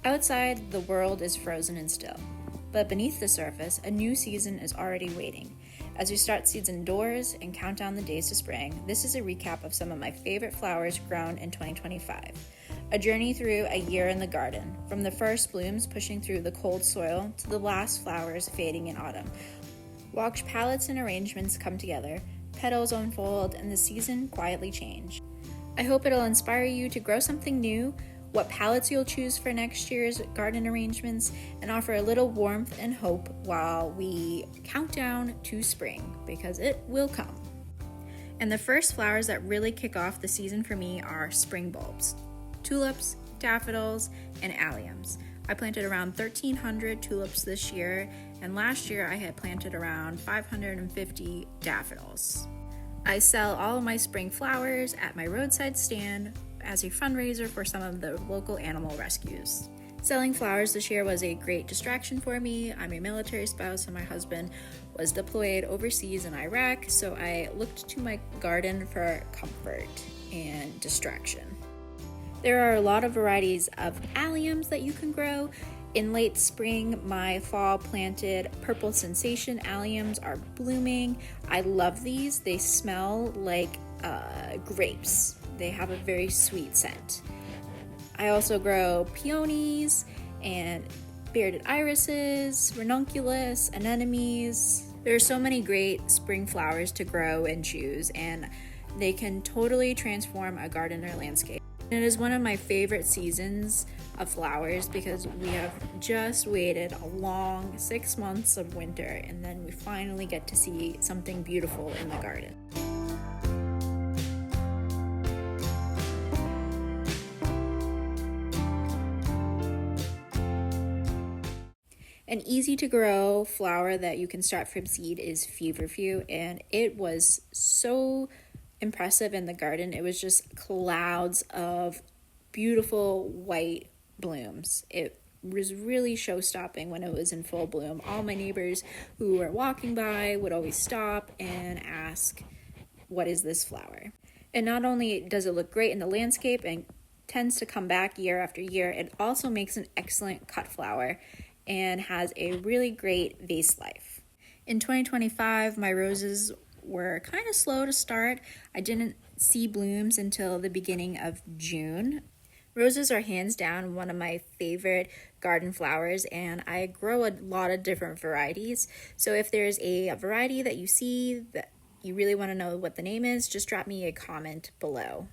Outside, the world is frozen and still, but beneath the surface, a new season is already waiting. As we start seeds indoors and count down the days to spring, this is a recap of some of my favorite flowers grown in 2025. A journey through a year in the garden, from the first blooms pushing through the cold soil to the last flowers fading in autumn. Watch palettes and arrangements come together, petals unfold, and the season quietly change. I hope it'll inspire you to grow something new, what palettes you'll choose for next year's garden arrangements, and offer a little warmth and hope while we count down to spring, because it will come. And the first flowers that really kick off the season for me are spring bulbs: tulips, daffodils, and alliums. I planted around 1,300 tulips this year, and last year I had planted around 550 daffodils. I sell all of my spring flowers at my roadside stand as a fundraiser for some of the local animal rescues. Selling flowers this year was a great distraction for me. I'm a military spouse and my husband was deployed overseas in Iraq, so I looked to my garden for comfort and distraction. There are a lot of varieties of alliums that you can grow. In late spring, my fall planted purple sensation alliums are blooming. I love these. They smell like grapes. They have a very sweet scent. I also grow peonies and bearded irises, ranunculus, anemones. There are so many great spring flowers to grow and choose, and they can totally transform a garden or landscape. It is one of my favorite seasons of flowers because we have just waited a long 6 months of winter, and then we finally get to see something beautiful in the garden. An easy to grow flower that you can start from seed is feverfew, and it was so impressive in the garden. It was just clouds of beautiful white blooms. It was really show-stopping when it was in full bloom. All my neighbors who were walking by would always stop and ask, "What is this flower?" And not only does it look great in the landscape and tends to come back year after year, it also makes an excellent cut flower and has a really great vase life. In 2025, my roses were kind of slow to start. I didn't see blooms until the beginning of June. Roses are hands down one of my favorite garden flowers, and I grow a lot of different varieties. So if there's a variety that you see that you really want to know what the name is, just drop me a comment below.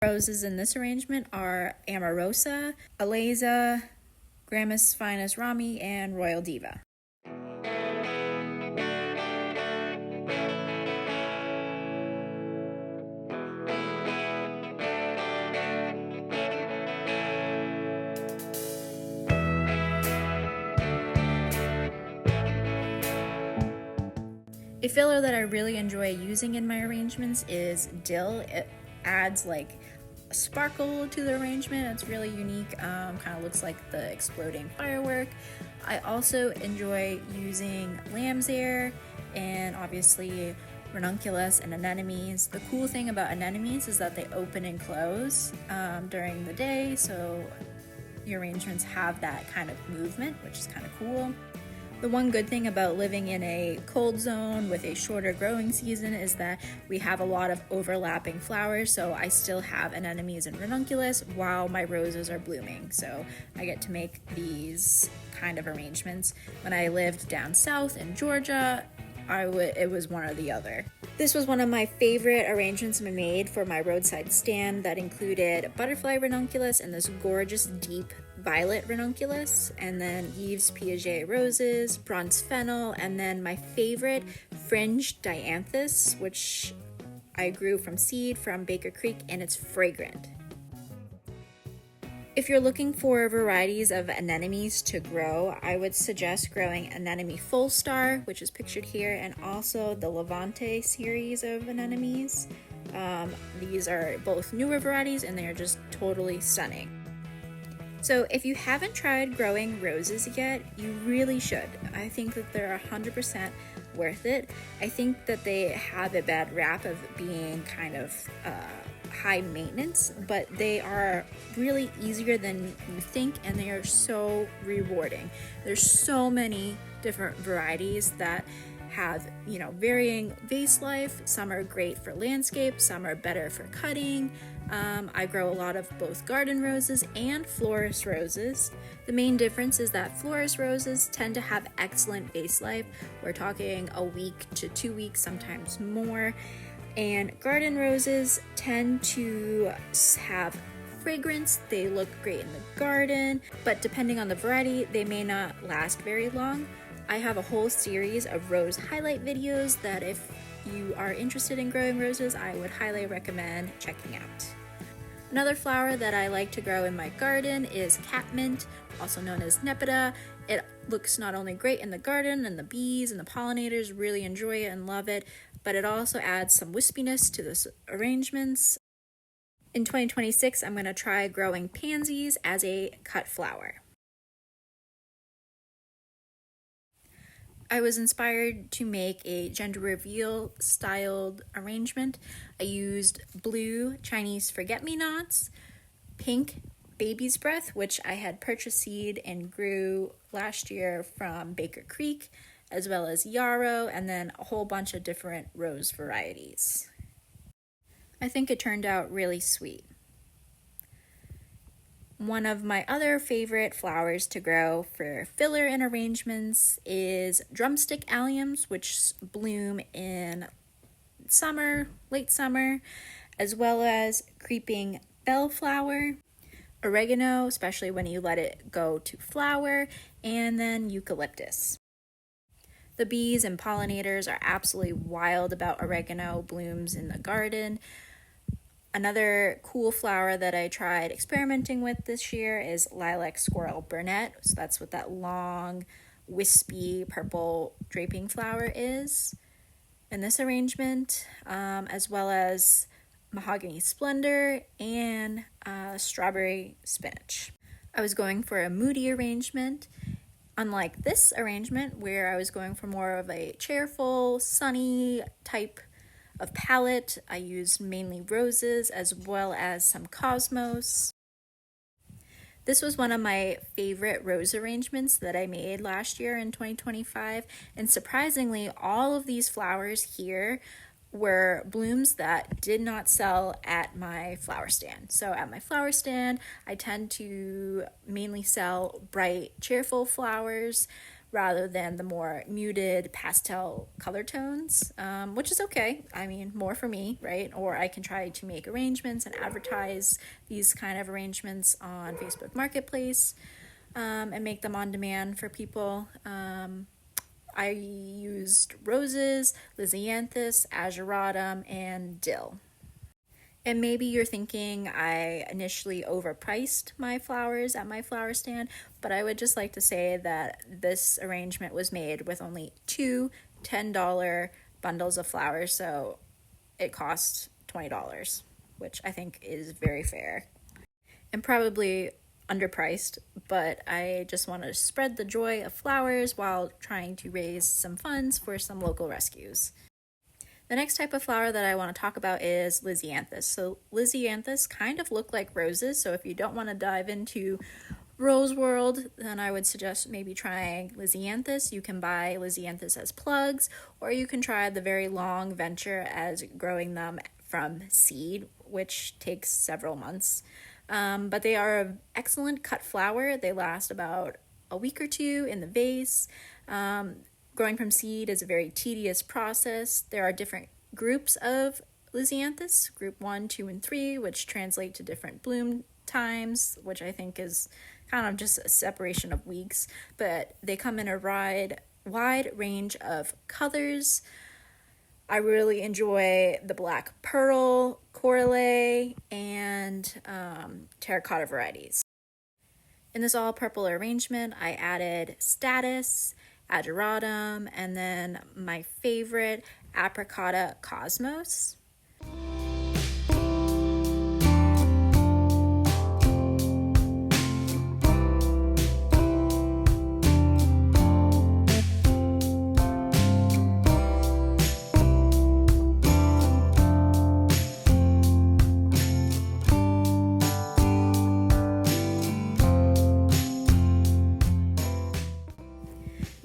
Roses in this arrangement are Amorosa, Aleza, Grammis Finus Rami, and Royal Diva. A filler that I really enjoy using in my arrangements is dill. It adds like a sparkle to the arrangement. It's really unique, kind of looks like the exploding firework. I also enjoy using lamb's ear and obviously ranunculus and anemones. The cool thing about anemones is that they open and close during the day, so the arrangements have that kind of movement, which is kind of cool. The one good thing about living in a cold zone with a shorter growing season is that we have a lot of overlapping flowers, so I still have anemones and ranunculus while my roses are blooming. So I get to make these kind of arrangements. When I lived down south in Georgia, it was one or the other. This was one of my favorite arrangements I made for my roadside stand that included butterfly ranunculus and this gorgeous deep violet ranunculus, and then Yves Piaget roses, bronze fennel, and then my favorite fringed dianthus, which I grew from seed from Baker Creek, and it's fragrant. If you're looking for varieties of anemones to grow, I would suggest growing Anemone Full Star, which is pictured here, and also the Levante series of anemones. These are both newer varieties and they are just totally stunning. So if you haven't tried growing roses yet, you really should. I think that they're 100% worth it. I think that they have a bad rap of being kind of high maintenance, but they are really easier than you think, and they are so rewarding. There's so many different varieties that have, varying vase life. Some are great for landscape, some are better for cutting. I grow a lot of both garden roses and florist roses. The main difference is that florist roses tend to have excellent vase life. We're talking a week to 2 weeks, sometimes more. And garden roses tend to have fragrance. They look great in the garden, but depending on the variety, they may not last very long. I have a whole series of rose highlight videos that if you are interested in growing roses, I would highly recommend checking out. Another flower that I like to grow in my garden is catmint, also known as nepeta. It looks not only great in the garden, and the bees and the pollinators really enjoy it and love it, but it also adds some wispiness to the arrangements. In 2026, I'm going to try growing pansies as a cut flower. I was inspired to make a gender reveal styled arrangement. I used blue Chinese forget-me-nots, pink baby's breath, which I had purchased seed and grew last year from Baker Creek, as well as yarrow, and then a whole bunch of different rose varieties. I think it turned out really sweet. One of my other favorite flowers to grow for filler in arrangements is drumstick alliums, which bloom in summer, late summer, as well as creeping bellflower, oregano, especially when you let it go to flower, and then eucalyptus. The bees and pollinators are absolutely wild about oregano blooms in the garden. Another cool flower that I tried experimenting with this year is lilac squirrel burnet. So that's what that long, wispy purple draping flower is in this arrangement, as well as mahogany splendor and strawberry spinach. I was going for a moody arrangement, unlike this arrangement where I was going for more of a cheerful, sunny type of palette. I used mainly roses as well as some cosmos. This was one of my favorite rose arrangements that I made last year in 2025, and surprisingly, all of these flowers here were blooms that did not sell at my flower stand. So at my flower stand, I tend to mainly sell bright, cheerful flowers rather than the more muted pastel color tones, which is okay. I mean, more for me, right? Or I can try to make arrangements and advertise these kind of arrangements on Facebook Marketplace and make them on demand for people. I used roses, Lisianthus, ageratum, and dill. And maybe you're thinking I initially overpriced my flowers at my flower stand, but I would just like to say that this arrangement was made with only two $10 bundles of flowers, so it cost $20, which I think is very fair. And probably underpriced, but I just want to spread the joy of flowers while trying to raise some funds for some local rescues. The next type of flower that I want to talk about is Lisianthus. So Lisianthus kind of look like roses, so if you don't want to dive into rose world, then I would suggest maybe trying Lisianthus. You can buy Lisianthus as plugs, or you can try the very long venture as growing them from seed, which takes several months. But they are an excellent cut flower. They last about a week or two in the vase. Growing from seed is a very tedious process. There are different groups of Lisianthus, group 1, 2, and 3, which translate to different bloom times, which I think is kind of just a separation of weeks, but they come in a wide range of colors. I really enjoy the black pearl, corale, and terracotta varieties. In this all purple arrangement, I added status, ageratum, and then my favorite, apricota cosmos.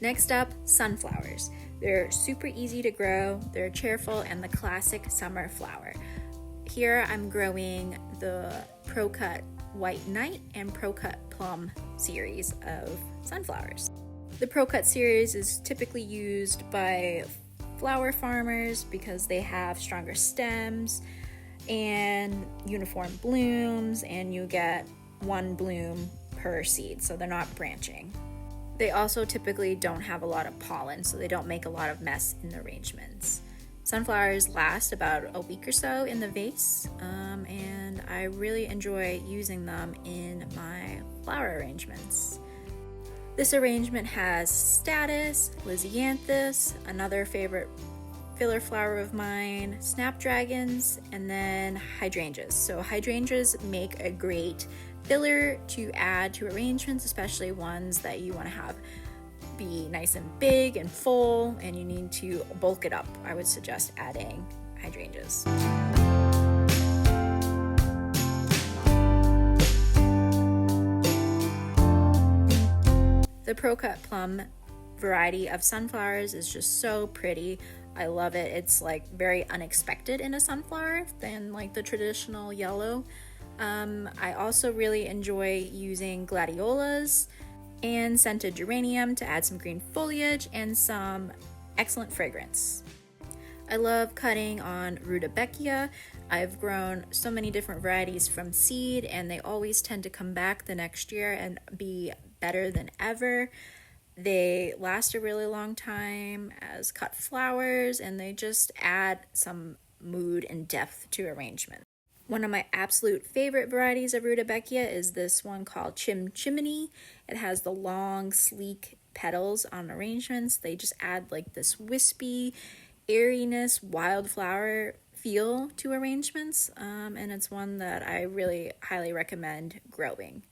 Next up, sunflowers. They're super easy to grow, they're cheerful, and the classic summer flower. Here I'm growing the Pro Cut White Knight and Pro Cut Plum series of sunflowers. The Pro Cut series is typically used by flower farmers because they have stronger stems and uniform blooms, and you get one bloom per seed, so they're not branching. They also typically don't have a lot of pollen, so they don't make a lot of mess in the arrangements. Sunflowers last about a week or so in the vase, and I really enjoy using them in my flower arrangements. This arrangement has Statice, Lisianthus, another favorite filler flower of mine, snapdragons, and then hydrangeas. So hydrangeas make a great filler to add to arrangements, especially ones that you want to have be nice and big and full and you need to bulk it up. I would suggest adding hydrangeas. The Pro Cut Plum variety of sunflowers is just so pretty. I love it. It's like very unexpected in a sunflower than like the traditional yellow. I also really enjoy using gladiolas and scented geranium to add some green foliage and some excellent fragrance. I love cutting on Rudbeckia. I've grown so many different varieties from seed, and they always tend to come back the next year and be better than ever. They last a really long time as cut flowers, and they just add some mood and depth to arrangement. One of my absolute favorite varieties of Rudbeckia is this one called Chimney. It has the long, sleek petals on arrangements. They just add like this wispy, airiness, wildflower feel to arrangements, and it's one that I really highly recommend growing.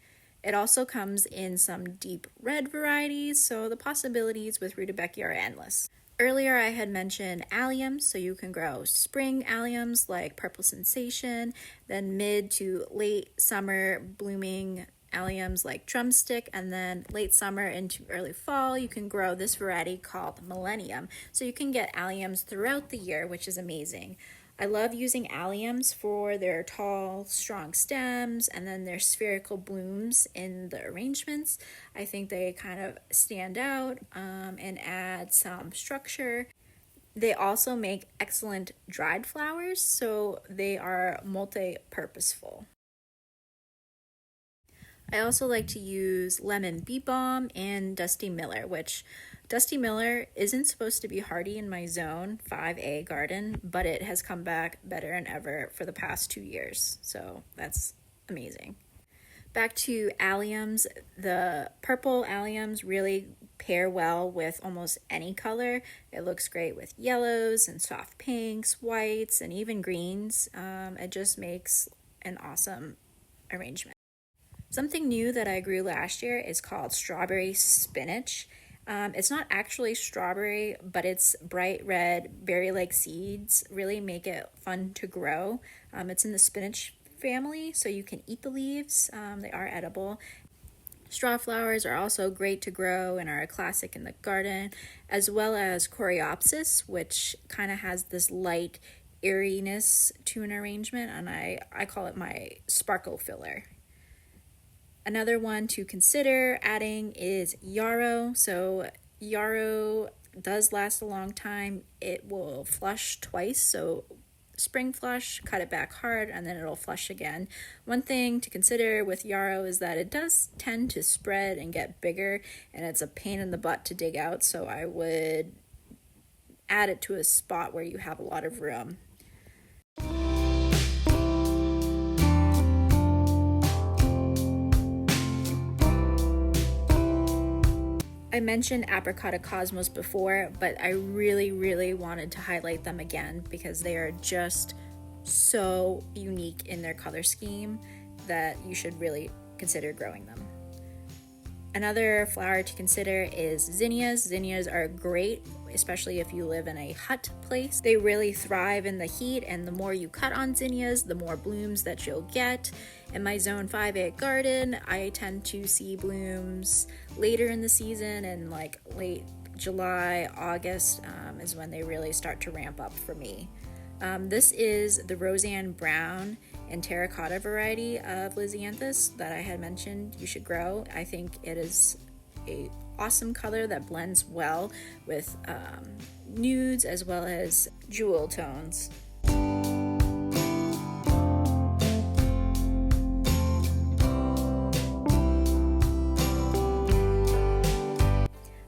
It also comes in some deep red varieties, so the possibilities with Rudbeckia are endless. Earlier I had mentioned alliums, so you can grow spring alliums like Purple Sensation, then mid to late summer blooming alliums like Drumstick, and then late summer into early fall you can grow this variety called Millennium. So you can get alliums throughout the year, which is amazing. I love using alliums for their tall, strong stems and then their spherical blooms in the arrangements. I think they kind of stand out and add some structure. They also make excellent dried flowers, so they are multi-purposeful. I also like to use Lemon Bee Balm and Dusty Miller, which Dusty Miller isn't supposed to be hardy in my zone 5A garden, but it has come back better than ever for the past 2 years, so that's amazing. Back to alliums, the purple alliums really pair well with almost any color. It looks great with yellows and soft pinks, whites, and even greens. It just makes an awesome arrangement. Something new that I grew last year is called strawberry spinach. It's not actually strawberry, but it's bright red, berry-like seeds really make it fun to grow. It's in the spinach family, so you can eat the leaves. They are edible. Straw flowers are also great to grow and are a classic in the garden, as well as Coreopsis, which kind of has this light airiness to an arrangement, and I call it my sparkle filler. Another one to consider adding is yarrow. So yarrow does last a long time. It will flush twice, so spring flush, cut it back hard, and then it'll flush again. One thing to consider with yarrow is that it does tend to spread and get bigger, and it's a pain in the butt to dig out, so I would add it to a spot where you have a lot of room. I mentioned Apricota Cosmos before, but I really wanted to highlight them again because they are just so unique in their color scheme that you should really consider growing them. Another flower to consider is zinnias. Zinnias are great, especially if you live in a hut place. They really thrive in the heat, and the more you cut on zinnias, the more blooms that you'll get. In my Zone 5A garden, I tend to see blooms later in the season and like late July, August is when they really start to ramp up for me. This is the Roseanne Brown and Terracotta variety of Lisianthus that I had mentioned you should grow. I think it is a awesome color that blends well with nudes as well as jewel tones.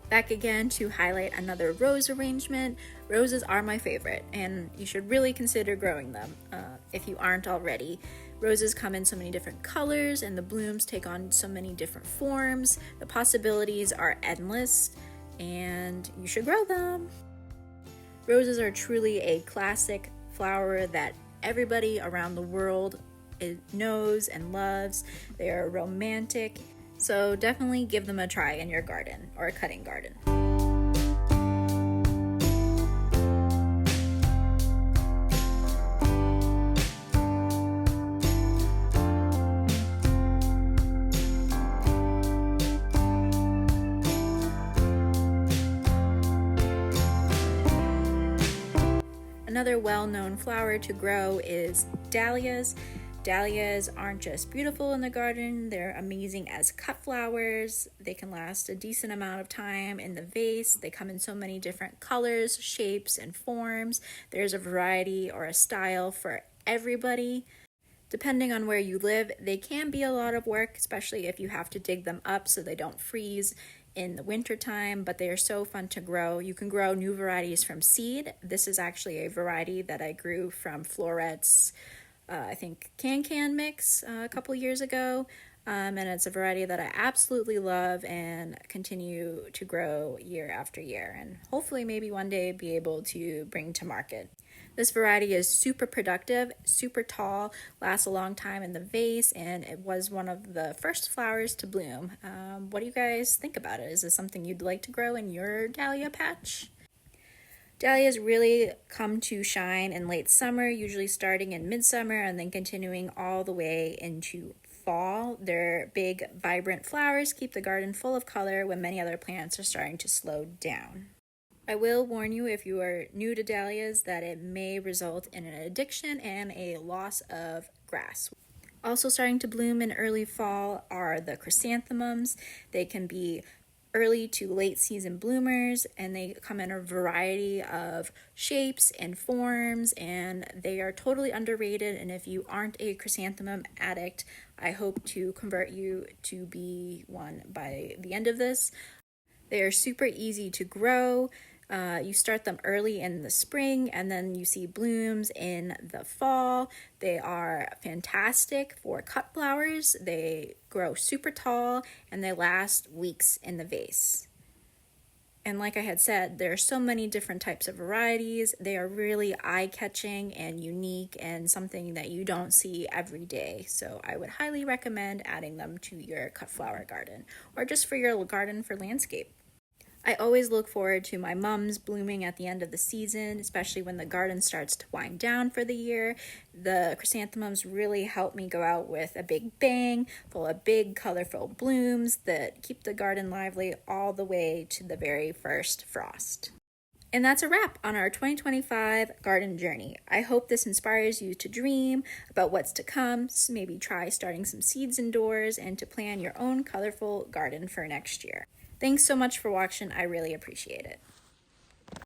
Back again to highlight another rose arrangement. Roses are my favorite, and you should really consider growing them if you aren't already. Roses come in so many different colors, and the blooms take on so many different forms. The possibilities are endless, and you should grow them. Roses are truly a classic flower that everybody around the world knows and loves. They are romantic. So definitely give them a try in your garden or a cutting garden. Another well-known flower to grow is dahlias. Dahlias aren't just beautiful in the garden, they're amazing as cut flowers. They can last a decent amount of time in the vase. They come in so many different colors, shapes, and forms. There's a variety or a style for everybody. Depending on where you live, they can be a lot of work, especially if you have to dig them up so they don't freeze in the winter time, but they are so fun to grow. You can grow new varieties from seed. This is actually a variety that I grew from Floret's I think can mix a couple years ago, and it's a variety that I absolutely love and continue to grow year after year, and hopefully maybe one day be able to bring to market. This variety is super productive, super tall, lasts a long time in the vase, and it was one of the first flowers to bloom. What do you guys think about it? Is this something you'd like to grow in your dahlia patch? Dahlias really come to shine in late summer, usually starting in midsummer and then continuing all the way into fall. Their big, vibrant flowers keep the garden full of color when many other plants are starting to slow down. I will warn you, if you are new to dahlias, that it may result in an addiction and a loss of grass. Also starting to bloom in early fall are the chrysanthemums. They can be early to late season bloomers, and they come in a variety of shapes and forms, and they are totally underrated. And if you aren't a chrysanthemum addict, I hope to convert you to be one by the end of this. They are super easy to grow. You start them early in the spring, and then you see blooms in the fall. They are fantastic for cut flowers. They grow super tall, and they last weeks in the vase. And like I had said, there are so many different types of varieties. They are really eye-catching and unique and something that you don't see every day. So I would highly recommend adding them to your cut flower garden, or just for your garden for landscape. I always look forward to my mums blooming at the end of the season, especially when the garden starts to wind down for the year. The chrysanthemums really help me go out with a big bang, full of big, colorful blooms that keep the garden lively all the way to the very first frost. And that's a wrap on our 2025 garden journey. I hope this inspires you to dream about what's to come, so maybe try starting some seeds indoors and to plan your own colorful garden for next year. Thanks so much for watching. I really appreciate it.